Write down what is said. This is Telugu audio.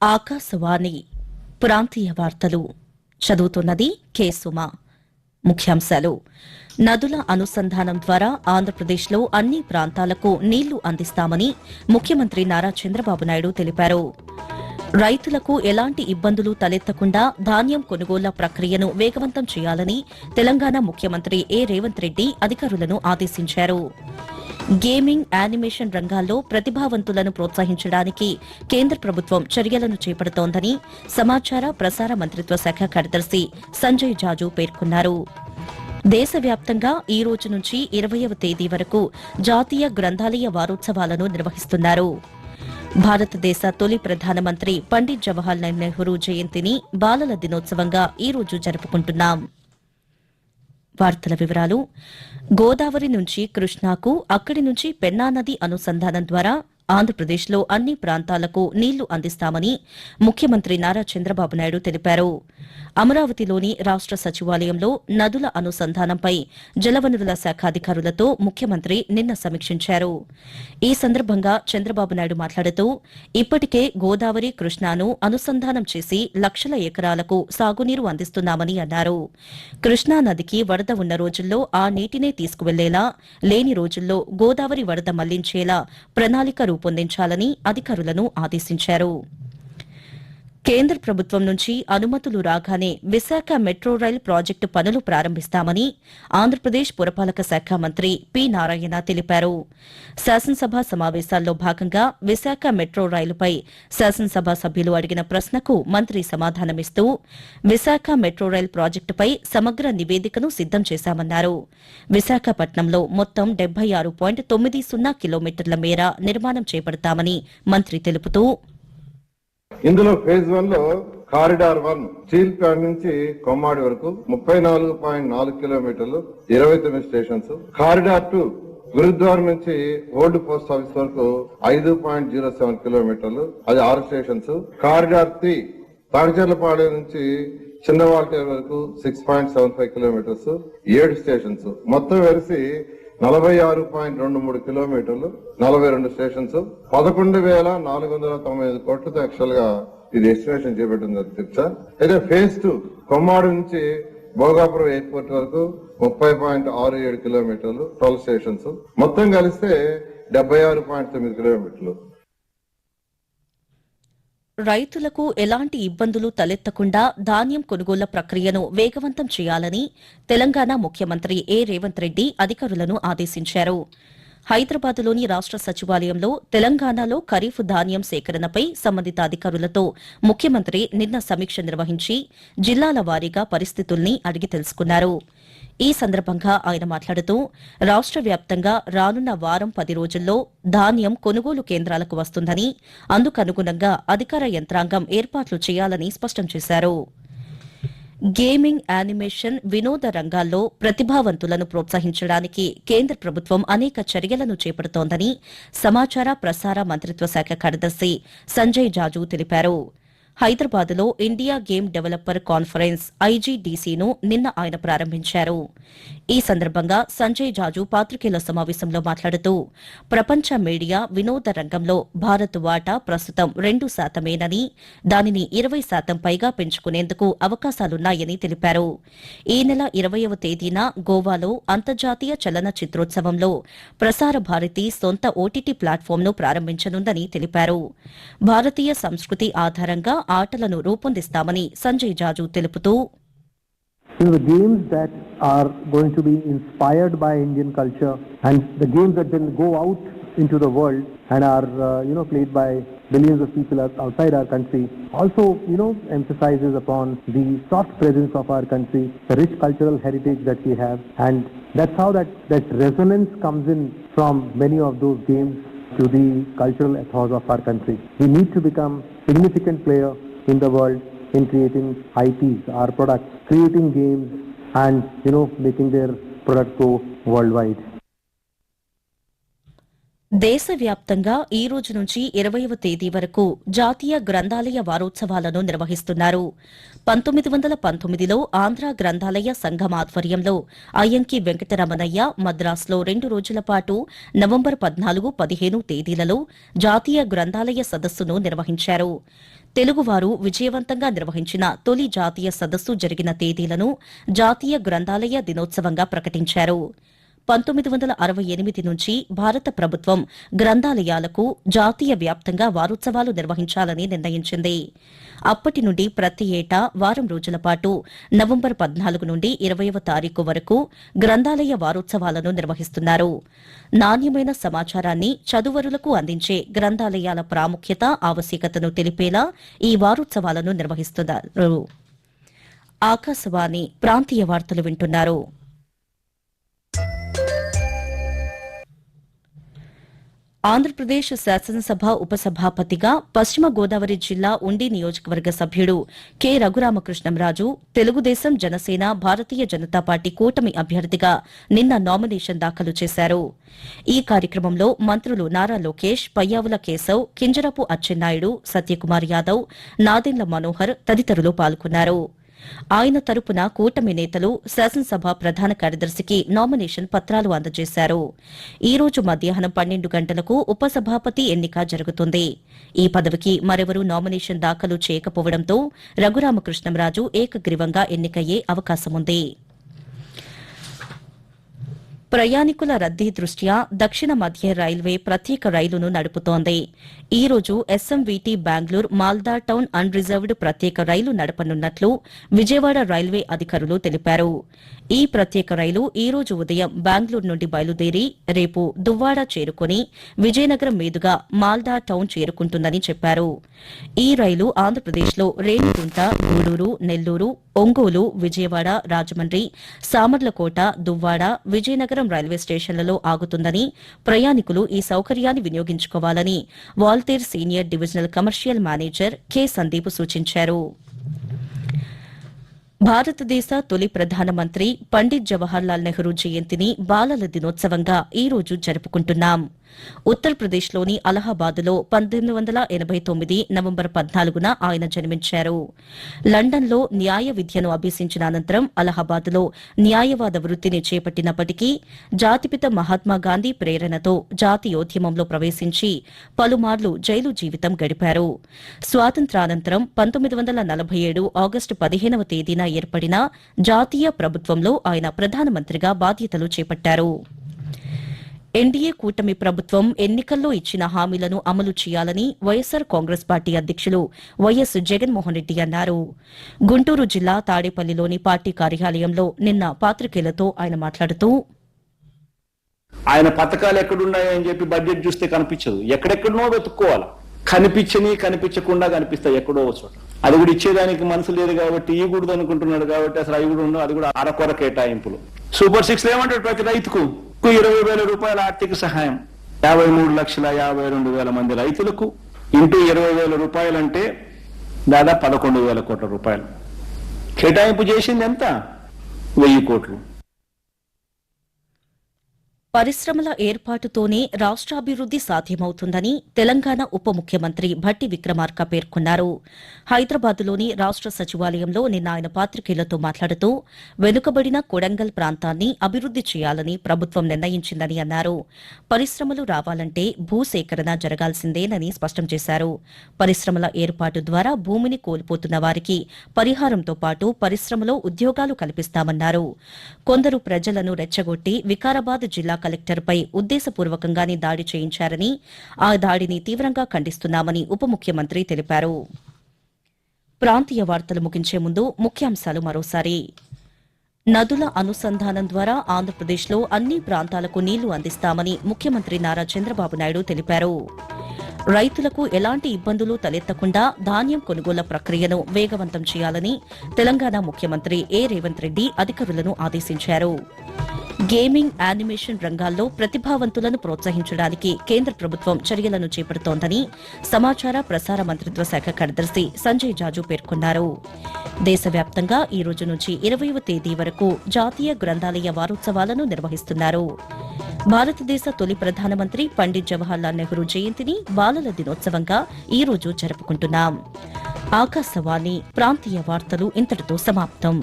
ఆకాశవాణి ప్రాంతీయ వార్తలు చదువుతున్నది కె సుమ. ముఖ్యాంశాలు: నదుల అనుసంధానం ద్వారా ఆంధ్రప్రదేశ్లో అన్ని ప్రాంతాలకు నీళ్లు అందిస్తామని ముఖ్యమంత్రి నారా చంద్రబాబు నాయుడు తెలిపారు. రైతులకు ఎలాంటి ఇబ్బందులు తలెత్తకుండా ధాన్యం కొనుగోళ్ల ప్రక్రియను వేగవంతం చేయాలని తెలంగాణ ముఖ్యమంత్రి రేవంత్ రెడ్డి అధికారులను ఆదేశించారు. గేమింగ్, యానిమేషన్ రంగాల్లో ప్రతిభావంతులను ప్రోత్సహించడానికి కేంద్ర ప్రభుత్వం చర్యలను చేపడుతోందని సమాచార ప్రసార మంత్రిత్వ శాఖ కార్యదర్శి సంజయ్ జాజు పేర్కొన్నారు. దేశవ్యాప్తంగా ఈ రోజు నుంచి 20వ తేదీ వరకు జాతీయ గ్రంథాలయ వారోత్సవాలను నిర్వహిస్తున్నారు. భారతదేశ తొలి ప్రధానమంత్రి పండిట్ జవహర్లాల్ నెహ్రూ జయంతిని బాలల దినోత్సవంగా ఈ రోజు జరుపుకుంటున్నాం. వార్తల వివరాలు: గోదావరి నుంచి కృష్ణాకు, అక్కడి నుంచి పెన్నా నది అనుసంధానం ద్వారా ఆంధ్రప్రదేశ్లో అన్ని ప్రాంతాలకు నీళ్లు అందిస్తామని ముఖ్యమంత్రి నారా చంద్రబాబు నాయుడు తెలిపారు. అమరావతిలోని రాష్ట సచివాలయంలో నదుల అనుసంధానంపై జలవనరుల శాఖ అధికారులతో ముఖ్యమంత్రి నిన్న సమీక్షించారు. ఈ సందర్భంగా చంద్రబాబు నాయుడు మాట్లాడుతూ, ఇప్పటికే గోదావరి, కృష్ణాను అనుసంధానం చేసి లక్షల ఎకరాలకు సాగునీరు అందిస్తున్నామని అన్నారు. కృష్ణా నదికి వరద ఉన్న రోజుల్లో ఆ నీటినే తీసుకువెళ్లేలా, లేని రోజుల్లో గోదావరి వరద మళ్లించేలా ప్రణాళిక రూపొందించాలని అధికారులను ఆదేశించారు. కేంద్ర ప్రభుత్వం నుంచి అనుమతులు రాగానే విశాఖ మెట్రో రైల్ ప్రాజెక్టు పనులు ప్రారంభిస్తామని ఆంధ్రప్రదేశ్ పురపాలక శాఖ మంత్రి పి నారాయణ తెలిపారు. శాసనసభ సమావేశాల్లో భాగంగా విశాఖ మెట్రో రైలుపై శాసనసభ సభ్యులు అడిగిన ప్రశ్నకు మంత్రి సమాధానమిస్తూ, విశాఖ మెట్రో రైల్ ప్రాజెక్టుపై సమగ్ర నివేదికను సిద్దం చేశామన్నారు. విశాఖపట్నంలో మొత్తం 76.90 కిలోమీటర్ల మేర నిర్మాణం చేపడతామని మంత్రి తెలుపుతూ, ఇందులో ఫేజ్ 1 లో కారిడార్ 1 స్టీల్ ప్లాంట్ నుంచి కొమ్మాడి వరకు 34.4 కిలోమీటర్లు, 29 స్టేషన్స్. కారిడార్ 2 గురుద్వార నుంచి ఓల్డ్ పోస్ట్ ఆఫీస్ వరకు 5.07 కిలోమీటర్లు, అది 6 స్టేషన్స్. కారిడార్ 3 తాడిచెర్లపాడు నుంచి చిన్నవాల్టేరు వరకు 6.75 కిలోమీటర్స్, 7 స్టేషన్స్. మొత్తం కలిసి 46.23 కిలోమీటర్లు, 42 స్టేషన్స్, 11,495 కోట్లతో యాక్చువల్ గా ఇది ఎస్టిమేషన్ చేపట్టింది అధ్యక్ష. అయితే ఫేజ్ 2 కొమ్మాడు నుంచి భోగాపురం ఎయిర్పోర్ట్ వరకు 30.67 కిలోమీటర్లు, 12 స్టేషన్స్. మొత్తం కలిస్తే 76.9 కిలోమీటర్లు. రైతులకు ఎలాంటి ఇబ్బందులు తలెత్తకుండా ధాన్యం కొనుగోళ్ల ప్రక్రియను వేగవంతం చేయాలని తెలంగాణ ముఖ్యమంత్రి రేవంత్ రెడ్డి అధికారులను ఆదేశించారు. హైదరాబాద్లోని రాష్ట సచివాలయంలో తెలంగాణలో ఖరీఫ్ ధాన్యం సేకరణపై సంబంధిత అధికారులతో ముఖ్యమంత్రి నిన్న సమీక్ష నిర్వహించి జిల్లాల వారీగా పరిస్థితుల్ని అడిగి తెలుసుకున్నారు. ఈ సందర్భంగా ఆయన మాట్లాడుతూ, రాష్ట వ్యాప్తంగా రానున్న వారం 10 రోజుల్లో ధాన్యం కొనుగోలు కేంద్రాలకు వస్తుందని, అందుకనుగుణంగా అధికార యంత్రాంగం ఏర్పాట్లు చేయాలని స్పష్టం చేశారు. గేమింగ్, యానిమేషన్, వినోద రంగాల్లో ప్రతిభావంతులను ప్రోత్సహించడానికి కేంద్ర ప్రభుత్వం అనేక చర్యలను చేపడుతోందని సమాచార ప్రసార మంత్రిత్వ శాఖ కార్యదర్శి సంజయ్ జాజు తెలిపారు. హైదరాబాద్లో ఇండియా గేమ్ డెవలపర్ కాన్ఫరెన్స్ ఐజీడీసీను నిన్న ఆయన ప్రారంభించారు. ఈ సందర్భంగా సంజయ్ జాజు పాత్రికేయుల సమావేశంలో మాట్లాడుతూ, ప్రపంచ మీడియా, వినోద రంగంలో భారత్ వాటా ప్రస్తుతం 2%, దానిని 20% పైగా పెంచుకునేందుకు అవకాశాలున్నాయని తెలిపారు. ఈ నెల 20వ తేదీన గోవాలో అంతర్జాతీయ చలన చిత్రోత్సవంలో ప్రసార భారతి సొంత ఓటీటీ ప్లాట్ఫామ్ను ప్రారంభించనుందని తెలిపారు. భారతీయ సంస్కృతి ఆధారంగా ఆటలను రూపొందిస్తామని సంజయ్ జాజు తెలుపుతూ, the games that are going to be inspired by Indian culture and the games that then go out into the world and are played by billions of people outside our country also emphasizes upon the soft presence of our country, the rich cultural heritage that we have, and that's how that resonance comes in from many of those games to the cultural ethos of our country. We need to become significant player in the world in creating IPs, our products, creating games and making their product go worldwide. దేశవ్యాప్తంగా ఈ రోజు నుంచి 20వ తేదీ వరకు జాతీయ గ్రంథాలయ వారోత్సవాలను నిర్వహిస్తున్నారు. 1919లో ఆంధ్ర గ్రంథాలయ సంఘం ఆధ్వర్యంలో అయ్యంకి వెంకటరమణయ్య మద్రాసులో 2 రోజుల పాటు నవంబర్ 14, 15 తేదీలలో జాతీయ గ్రంథాలయ సదస్సును నిర్వహించారు. తెలుగువారు విజయవంతంగా నిర్వహించిన తొలి జాతీయ సదస్సు జరిగిన తేదీలను జాతీయ గ్రంథాలయ దినోత్సవంగా ప్రకటించారు. 1968 నుంచి భారత ప్రభుత్వం గ్రంథాలయాలకు జాతీయ వ్యాప్తంగా వారోత్సవాలు నిర్వహించాలని నిర్ణయించింది. అప్పటి నుండి ప్రతి ఏటా వారం రోజుల పాటు నవంబర్ 14 నుండి 20వ తారీఖు వరకు గ్రంథాలయ వారోత్సవాలను నిర్వహిస్తున్నారు. నాణ్యమైన సమాచారాన్ని చదువరులకు అందించే గ్రంథాలయాల ప్రాముఖ్యత, ఆవశ్యకతను తెలిపేలా ఈ వారోత్సవాలను నిర్వహిస్తున్నారు. ఆకాశవాణి ప్రాంతీయ వార్తలు వింటున్నారు. ఆంధ్రప్రదేశ్ శాసనసభ ఉపసభాపతిగా పశ్చిమ గోదావరి జిల్లా ఉండి నియోజకవర్గ సభ్యుడు కె రఘురామకృష్ణంరాజు తెలుగుదేశం, జనసేన, భారతీయ జనతా పార్టీ కూటమి అభ్యర్థిగా నిన్న నామినేషన్ దాఖలు చేశారు. ఈ కార్యక్రమంలో మంత్రులు నారా లోకేష్, పయ్యావుల కేశవ్, కింజరపు అచ్చెన్నాయుడు, సత్యకుమార్ యాదవ్, నాదెండ్ల మనోహర్ తదితరులు పాల్గొన్నారు. ఆయన తరపున కూటమి నేతలు శాసనసభ ప్రధాన కార్యదర్శికి నామినేషన్ పత్రాలు అందజేశారు. ఈ రోజు మధ్యాహ్నం 12 గంటలకు ఉపసభాపతి ఎన్నిక జరుగుతుంది. ఈ పదవికి మరెవరూ నామినేషన్ దాఖలు చేయకపోవడంతో రఘురామకృష్ణంరాజు ఏకగ్రీవంగా ఎన్నికయ్యే అవకాశముంది. ప్రయాణికుల రద్దీ దృష్ట్యా దక్షిణ మధ్య రైల్వే ప్రత్యేక రైలును నడుపుతోంది. ఈ రోజు ఎస్ఎంవీటీ బెంగళూరు మాల్దా టౌన్ అన్ రిజర్వ్డ్ ప్రత్యేక రైలు నడపనున్నట్లు విజయవాడ రైల్వే అధికారులు తెలిపారు. ఈ ప్రత్యేక రైలు ఈ రోజు ఉదయం బెంగళూరు నుండి బయలుదేరి రేపు దువ్వాడ చేరుకుని విజయనగరం మీదుగా మాల్దా టౌన్ చేరుకుంటుందని చెప్పారు. ఈ రైలు ఆంధ్రప్రదేశ్లో రేణిగుంట, గూడూరు, నెల్లూరు, ఒంగోలు, విజయవాడ, రాజమండ్రి, సామర్లకోట, దువ్వాడ, విజయనగరం రైల్వే స్టేషన్లలో ఆగుతుందని, ప్రయాణికులు ఈ సౌకర్యాన్ని వినియోగించుకోవాలని Waltair senior divisional commercial manager K Sandeep సూచించారు. భారతదేశ తొలి ప్రధానమంత్రి పండిత్ జవహర్లాల్ నెహ్రూ జయంతిని బాలల దినోత్సవంగా ఈ రోజు జరుపుకుంటున్నాం. ఉత్తరప్రదేశ్లోని అలహాబాద్లో 1889 నవంబర్ 14న ఆయన జన్మించారు. లండన్లో న్యాయ విద్యను అభ్యసించిన అనంతరం అలహాబాద్లో న్యాయవాద వృత్తిని చేపట్టినప్పటికీ జాతిపిత మహాత్మాగాంధీ ప్రేరణతో జాతీయోద్యమంలో ప్రవేశించి పలుమార్లు జైలు జీవితం గడిపారు. స్వాతంత్ర్యానంతరం 1947 ఆగస్టు 15వ తేదీన ఏర్పడిన జాతీయ ప్రభుత్వంలో ఆయన ప్రధానమంత్రిగా బాధ్యతలు చేపట్టారు. ఎన్డీఏ కూటమి ప్రభుత్వం ఎన్నికల్లో ఇచ్చిన హామీలను అమలు చేయాలని వైఎస్సార్ కాంగ్రెస్ పార్టీ అధ్యకులు వైఎస్ జగన్మోహన్ రెడ్డి అన్నారు. గుంటూరు జిల్లా తాడేపల్లిలోని పార్టీ కార్యాలయంలో నిన్న పాత్రికేయులతో ఆయన మాట్లాడుతూ ఆయన పథకాలు ఎక్కడున్నాయని చెప్పి బడ్జెట్ చూస్తే కనిపించదు, ఎక్కడెక్కడనో వెతుక్కోవాలి. కనిపించకుండా కనిపిస్తాయి ఎక్కడో చోట. అది కూడా ఇచ్చేదానికి మనసు లేదు కాబట్టి ఇవ్వకూడదు అనుకుంటున్నాడు కాబట్టి అసలు అవి కూడా ఉండవు. అది కూడా అరకొర కేటాయింపులు. సూపర్ 6 ఏమంటాడు, ప్రతి రైతుకు 20,000 రూపాయల ఆర్థిక సహాయం, 53,52,000 మంది రైతులకు ఇంటూ 20,000 రూపాయలంటే దాదాపు 11,000 కోట్ల రూపాయలు కేటాయింపు చేసింది ఎంత? 1,000 కోట్లు. పరిశ్రమల ఏర్పాటుతోనే రాష్ట్రాభివృద్ది సాధ్యమవుతుందని తెలంగాణ ఉప ముఖ్యమంత్రి భట్టి విక్రమార్క పేర్కొన్నారు. హైదరాబాద్లోని రాష్ట సచివాలయంలో నిన్న ఆయన పాత్రికేయులతో మాట్లాడుతూ వెనుకబడిన కొడంగల్ ప్రాంతాన్ని అభివృద్ది చేయాలని ప్రభుత్వం నిర్ణయించిందని అన్నారు. పరిశ్రమలు రావాలంటే భూసేకరణ జరగాల్సిందేనని స్పష్టం చేశారు. పరిశ్రమల ఏర్పాటు ద్వారా భూమిని కోల్పోతున్న వారికి పరిహారంతో పాటు పరిశ్రమలో ఉద్యోగాలు కల్పిస్తామన్నారు. కొందరు ప్రజలను రెచ్చగొట్టి వికారాబాద్ జిల్లా కలెక్టర్పై ఉద్దేశపూర్వకంగానే దాడి చేయించారని, ఆ దాడిని తీవ్రంగా ఖండిస్తున్నామని ఉప ముఖ్యమంత్రి తెలిపారు. ప్రాంతీయ వార్తలు ముగించే ముందు ముఖ్యాంశాలు మరోసారి. నదుల అనుసంధానం ద్వారా ఆంధ్రప్రదేశ్లో అన్ని ప్రాంతాలకు నీళ్లు అందిస్తామని ముఖ్యమంత్రి నారా చంద్రబాబు నాయుడు తెలిపారు. రైతులకు ఎలాంటి ఇబ్బందులు తలెత్తకుండా ధాన్యం కొనుగోళ్ల ప్రక్రియను వేగవంతం చేయాలని తెలంగాణ ముఖ్యమంత్రి ఏ రేవంత్ రెడ్డి అధికారులను ఆదేశించారు. గేమింగ్, యానిమేషన్ రంగాల్లో ప్రతిభావంతులను ప్రోత్సహించడానికి కేంద్ర ప్రభుత్వం చర్యలను చేపడుతోందని సమాచార ప్రసార మంత్రిత్వ శాఖ కార్యదర్శి సంజయ్ జాజు పేర్కొన్నారు. దేశవ్యాప్తంగా ఈ రోజు నుంచి 20వ తేదీ వరకు జాతీయ గ్రంథాలయ వారోత్సవాలను నిర్వహిస్తున్నారు. భారతదేశ తొలి ప్రధానమంత్రి పండిట్ జవహర్లాల్ నెహ్రూ జయంతిని బాలల దినోత్సవంగా ఈ రోజు జరుపుకుంటున్నాం. ఆకాశవాణి ప్రాంతీయ వార్తలు ఇంతటితో సమాప్తం.